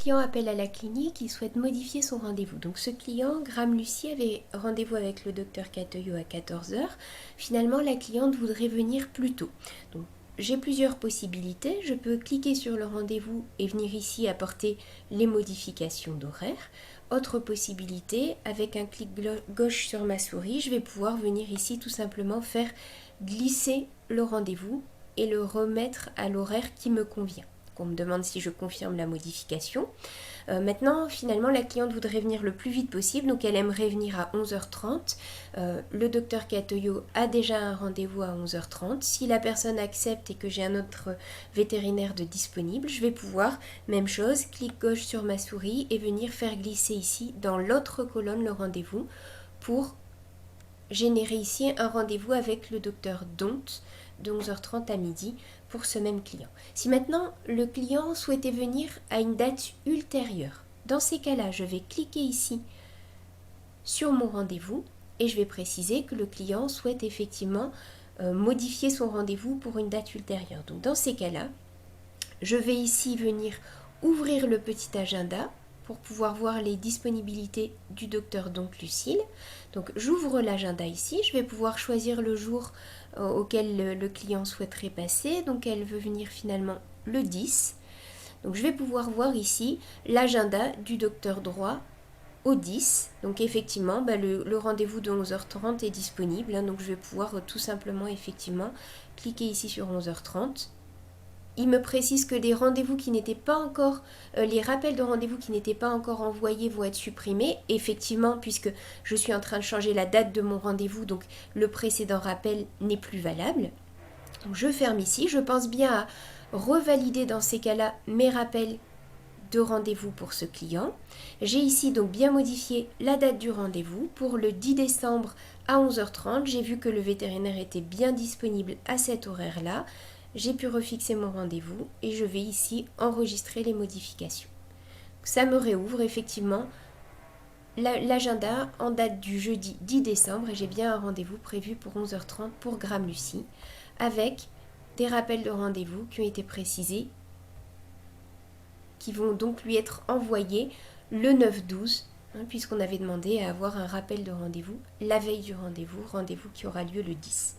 client appelle à la clinique, il souhaite modifier son rendez-vous. Donc ce client, Graham Lucie, avait rendez-vous avec le docteur Catoyo à 14 h. Finalement, la cliente voudrait venir plus tôt. Donc j'ai plusieurs possibilités. Je peux cliquer sur le rendez-vous et venir ici apporter les modifications d'horaire. Autre possibilité, avec un clic gauche sur ma souris, je vais pouvoir venir ici tout simplement faire glisser le rendez-vous et le remettre à l'horaire qui me convient. On me demande si je confirme la modification. Maintenant, finalement, la cliente voudrait venir le plus vite possible, donc elle aimerait venir à 11h30. Le docteur Catoyo a déjà un rendez-vous à 11h30. Si la personne accepte et que j'ai un autre vétérinaire de disponible, je vais pouvoir, même chose, clic gauche sur ma souris et venir faire glisser ici dans l'autre colonne le rendez-vous pour générer ici un rendez-vous avec le docteur Dont de 11h30 à midi pour ce même client. Si maintenant le client souhaitait venir à une date ultérieure, dans ces cas-là, je vais cliquer ici sur mon rendez-vous et je vais préciser que le client souhaite effectivement modifier son rendez-vous pour une date ultérieure. Donc dans ces cas-là, je vais ici venir ouvrir le petit agenda pour pouvoir voir les disponibilités du docteur Lucile. Donc j'ouvre l'agenda ici, je vais pouvoir choisir le jour auquel le client souhaiterait passer. Donc elle veut venir finalement le 10. Donc je vais pouvoir voir ici l'agenda du docteur droit au 10. Donc effectivement, le rendez-vous de 11h30 est disponible. Donc je vais pouvoir tout simplement effectivement cliquer ici sur 11h30. Il me précise que les rendez-vous qui n'étaient pas encore, les rappels de rendez-vous qui n'étaient pas encore envoyés vont être supprimés. Effectivement, puisque je suis en train de changer la date de mon rendez-vous, donc le précédent rappel n'est plus valable. Donc je ferme ici. Je pense bien à revalider dans ces cas-là mes rappels de rendez-vous pour ce client. J'ai ici donc bien modifié la date du rendez-vous pour le 10 décembre à 11h30. J'ai vu que le vétérinaire était bien disponible à cet horaire-là. J'ai pu refixer mon rendez-vous et je vais ici enregistrer les modifications. Ça me réouvre effectivement l'agenda en date du jeudi 10 décembre et j'ai bien un rendez-vous prévu pour 11h30 pour Graham Lucie avec des rappels de rendez-vous qui ont été précisés, qui vont donc lui être envoyés le 9-12, puisqu'on avait demandé à avoir un rappel de rendez-vous la veille du rendez-vous qui aura lieu le 10.